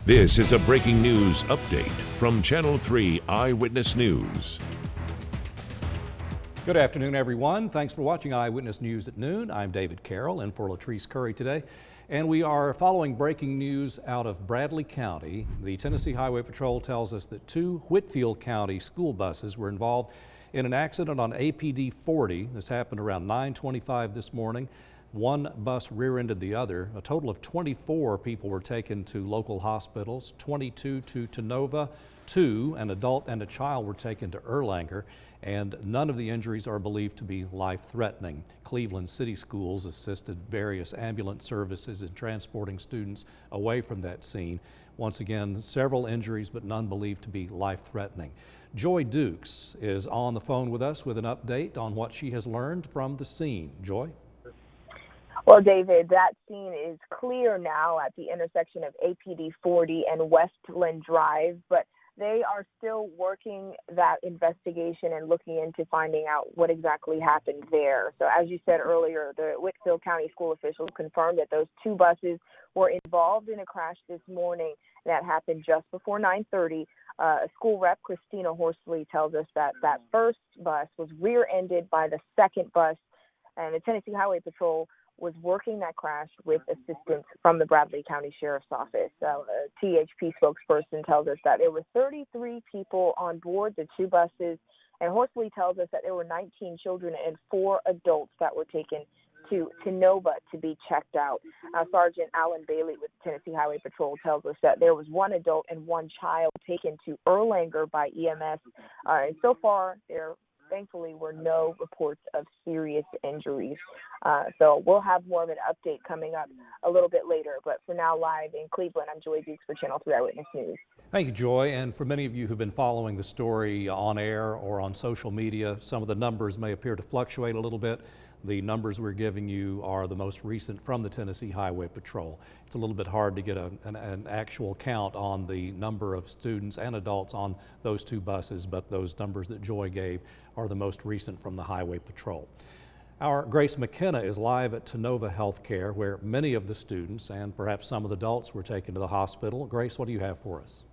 This is a breaking news update from Channel 3 Eyewitness News. Good afternoon, everyone. Thanks for watching Eyewitness News at noon. I'm David Carroll in for Latrice Curry today. And we are following breaking news out of Bradley County. The Tennessee Highway Patrol tells us that 2 Whitfield County school buses were involved in an accident on APD 40. This happened around 9:25 this morning. One bus rear-ended the other. A total of 24 people were taken to local hospitals, 22 to Tenova, 2, an adult and a child, were taken to Erlanger, and none of the injuries are believed to be life-threatening. Cleveland City Schools assisted various ambulance services in transporting students away from that scene. Once again, several injuries, but none believed to be life-threatening. Joy Dukes is on the phone with us with an update on what she has learned from the scene. Joy? Well, David, that scene is clear now at the intersection of APD 40 and Westland Drive, but they are still working that investigation and looking into finding out what exactly happened there. So as you said earlier, the Whitfield County school officials confirmed that those 2 buses were involved in a crash this morning that happened just before 9:30. School rep Christina Horsley tells us that that first bus was rear-ended by the second bus, and the Tennessee Highway Patrol was working that crash with assistance from the Bradley County Sheriff's Office. A THP spokesperson tells us that there were 33 people on board the 2 buses, and Horsley tells us that there were 19 children and 4 adults that were taken to Tenova to be checked out. Sergeant Alan Bailey with Tennessee Highway Patrol tells us that there was 1 adult and 1 child taken to Erlanger by EMS, and so far there thankfully were no reports of serious injuries. So we'll have more of an update coming up a little bit later. But for now, live in Cleveland, I'm Joy Dukes for Channel 3 Eyewitness News. Thank you, Joy. And for many of you who've been following the story on air or on social media, some of the numbers may appear to fluctuate a little bit. The numbers we're giving you are the most recent from the Tennessee Highway Patrol. It's a little bit hard to get an actual count on the number of students and adults on those 2 buses, but those numbers that Joy gave are the most recent from the Highway Patrol. Our Grace McKenna is live at Tenova Healthcare, where many of the students and perhaps some of the adults were taken to the hospital. Grace, what do you have for us?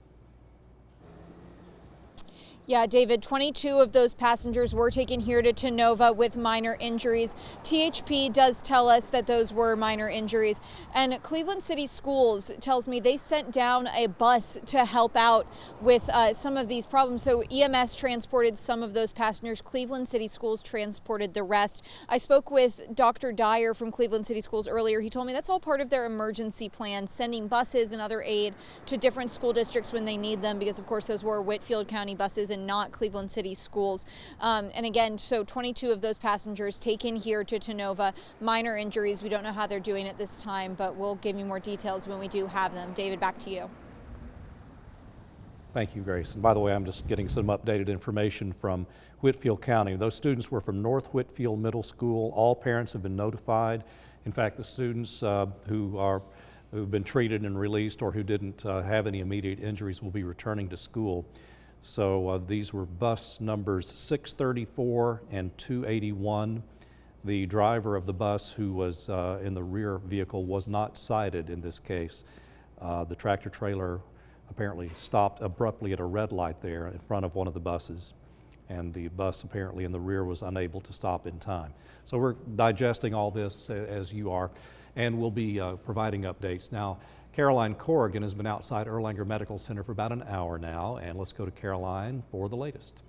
Yeah, David, 22 of those passengers were taken here to Tenova with minor injuries. THP does tell us that those were minor injuries. And Cleveland City Schools tells me they sent down a bus to help out with some of these problems. So EMS transported some of those passengers. Cleveland City Schools transported the rest. I spoke with Dr. Dyer from Cleveland City Schools earlier. He told me that's all part of their emergency plan, sending buses and other aid to different school districts when they need them, because of course those were Whitfield County buses and not Cleveland City Schools. And again, so 22 of those passengers taken here to Tenova, minor injuries. We don't know how they're doing at this time, but we'll give you more details when we do have them. David, back to you. Thank you, Grace. And by the way, I'm just getting some updated information from Whitfield County. Those students were from North Whitfield Middle School. All parents have been notified. In fact, the students who've been treated and released or who didn't have any immediate injuries will be returning to school. So these were bus numbers 634 and 281. The driver of the bus who was in the rear vehicle was not cited in this case. The tractor trailer apparently stopped abruptly at a red light there in front of one of the buses, and the bus apparently in the rear was unable to stop in time. So we're digesting all this as you are, and we'll be providing updates. Now, Caroline Corrigan has been outside Erlanger Medical Center for about an hour now, and let's go to Caroline for the latest.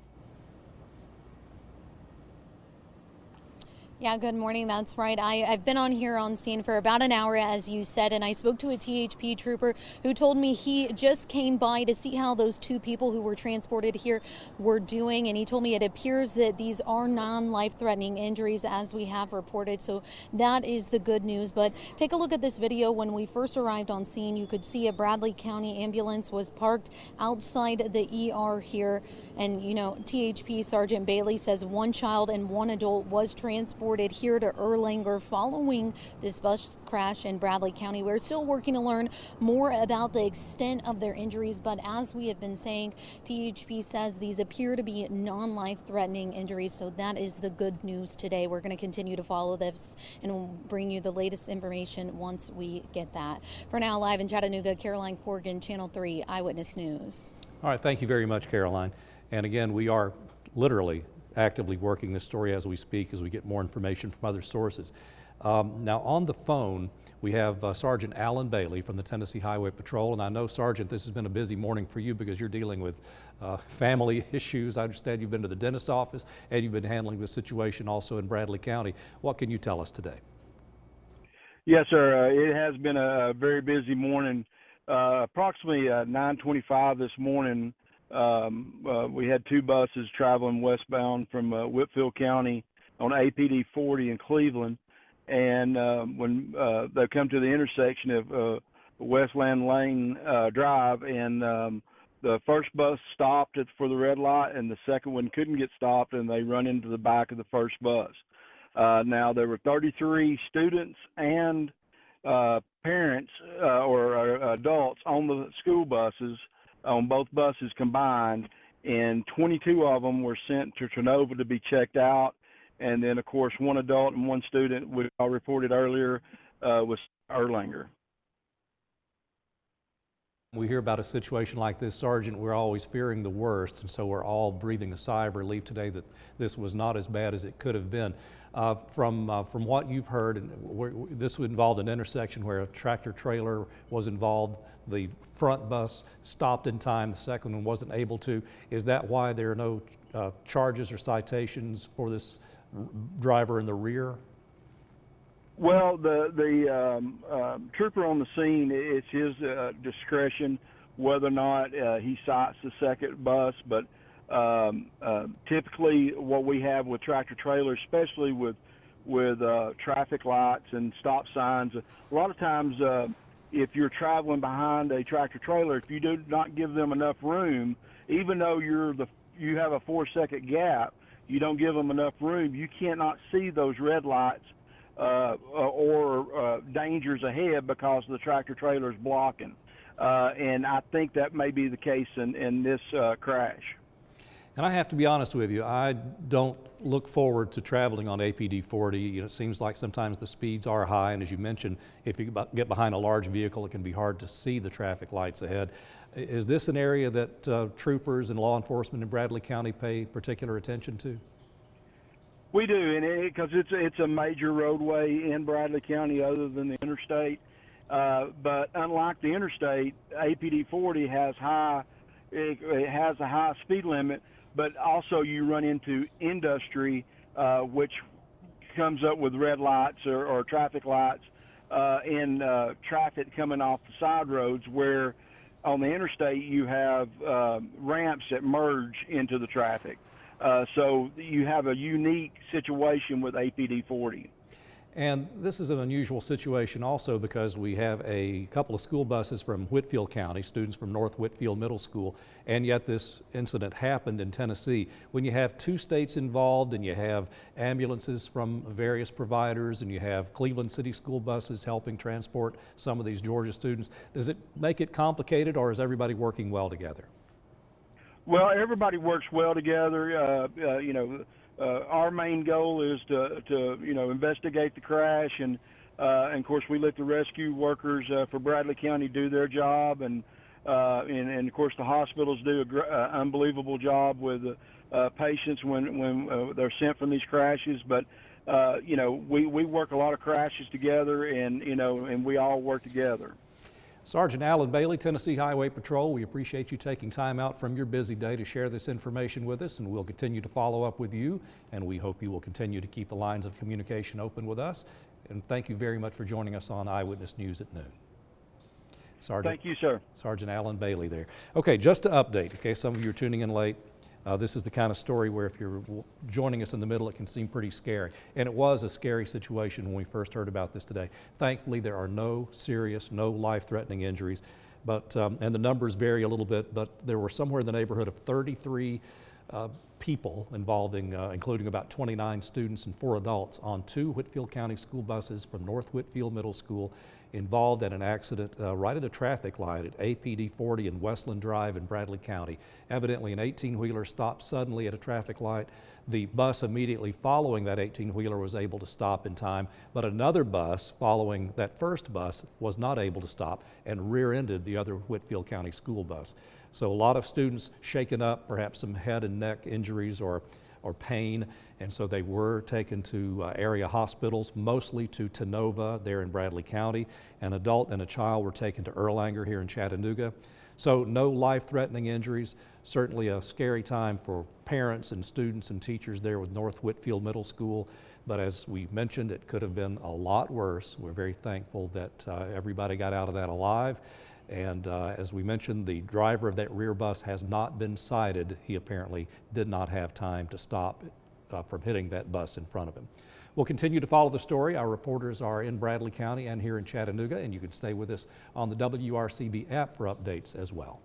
Yeah, good morning. That's right. I've been on here on scene for about an hour, as you said, and I spoke to a THP trooper who told me he just came by to see how those 2 people who were transported here were doing, and he told me it appears that these are non-life-threatening injuries as we have reported, so that is the good news. But take a look at this video. When we first arrived on scene, you could see a Bradley County ambulance was parked outside the ER here, and you know, THP Sergeant Bailey says 1 child and 1 adult was transported transported here to Erlanger following this bus crash in Bradley County. We're still working to learn more about the extent of their injuries, but as we have been saying, THP says these appear to be non-life-threatening injuries, so that is the good news today. We're going to continue to follow this and we'll bring you the latest information once we get that. For now, live in Chattanooga, Caroline Corrigan, Channel 3 Eyewitness News. All right, thank you very much, Caroline. And again, we are literally actively working this story as we speak, as we get more information from other sources. Now on the phone, we have Sergeant Alan Bailey from the Tennessee Highway Patrol. And I know, Sergeant, this has been a busy morning for you because you're dealing with family issues. I understand you've been to the dentist office and you've been handling the situation also in Bradley County. What can you tell us today? Yes, sir. It has been a very busy morning. Approximately 9:25 this morning, we had two buses traveling westbound from Whitfield County on APD 40 in Cleveland. And when they come to the intersection of Westland Lane Drive, and the first bus stopped for the red light, and the second one couldn't get stopped, and they run into the back of the first bus. Now, there were 33 students and parents or adults on the school buses, on both buses combined, and 22 of them were sent to Ternova to be checked out. And then, of course, one adult and one student, which I reported earlier, was Erlanger. We hear about a situation like this, Sergeant, we're always fearing the worst, and so we're all breathing a sigh of relief today that this was not as bad as it could have been. From what you've heard, and this would involve an intersection where a tractor trailer was involved. The front bus stopped in time, the second one wasn't able to. Is that why there are no charges or citations for this driver in the rear? Well, the trooper on the scene, it's his discretion whether or not he cites the second bus, but typically what we have with tractor trailers, especially with traffic lights and stop signs, a lot of times if you're traveling behind a tractor trailer, if you do not give them enough room, even though you have a 4-second gap, you don't give them enough room, you cannot see those red lights or dangers ahead because the tractor trailer is blocking. And I think that may be the case in this crash. And I have to be honest with you, I don't look forward to traveling on APD 40. You know, it seems like sometimes the speeds are high, and as you mentioned, if you get behind a large vehicle, it can be hard to see the traffic lights ahead. Is this an area that troopers and law enforcement in Bradley County pay particular attention to? We do, and because it's a major roadway in Bradley County other than the interstate. But unlike the interstate, APD 40 has it has a high speed limit, but also you run into industry, which comes up with red lights or traffic lights and traffic coming off the side roads, where on the interstate you have ramps that merge into the traffic. So you have a unique situation with APD 40. And this is an unusual situation also because we have a couple of school buses from Whitfield County, students from North Whitfield Middle School, and yet this incident happened in Tennessee. When you have two states involved and you have ambulances from various providers and you have Cleveland City school buses helping transport some of these Georgia students, does it make it complicated, or is everybody working well together? Well, everybody works well together. Our main goal is to investigate the crash, and of course we let the rescue workers for Bradley County do their job, and of course the hospitals do an unbelievable job with patients when they're sent from these crashes. But we work a lot of crashes together, and we all work together. Sergeant Alan Bailey, Tennessee Highway Patrol, we appreciate you taking time out from your busy day to share this information with us, and we'll continue to follow up with you, and we hope you will continue to keep the lines of communication open with us. And thank you very much for joining us on Eyewitness News at noon. Sergeant, thank you, sir. Sergeant Alan Bailey there. Okay, just to update, in case some of you are tuning in late, this is the kind of story where if you're joining us in the middle, it can seem pretty scary. And it was a scary situation when we first heard about this today. Thankfully, there are no serious, no life-threatening injuries, but and the numbers vary a little bit, but there were somewhere in the neighborhood of 33 people involving, including about 29 students and 4 adults on 2 Whitfield County school buses from North Whitfield Middle School involved in an accident right at a traffic light at APD 40 and Westland Drive in Bradley County. Evidently, an 18-wheeler stopped suddenly at a traffic light. The bus immediately following that 18-wheeler was able to stop in time, but another bus following that first bus was not able to stop and rear-ended the other Whitfield County school bus. So a lot of students shaken up, perhaps some head and neck injuries or pain, and so they were taken to area hospitals, mostly to Tenova there in Bradley County. An adult and a child were taken to Erlanger here in Chattanooga. So no life-threatening injuries. Certainly a scary time for parents and students and teachers there with North Whitfield Middle School. But as we mentioned, it could have been a lot worse. We're very thankful that everybody got out of that alive. And as we mentioned, the driver of that rear bus has not been cited. He apparently did not have time to stop from hitting that bus in front of him. We'll continue to follow the story. Our reporters are in Bradley County and here in Chattanooga, and you can stay with us on the WRCB app for updates as well.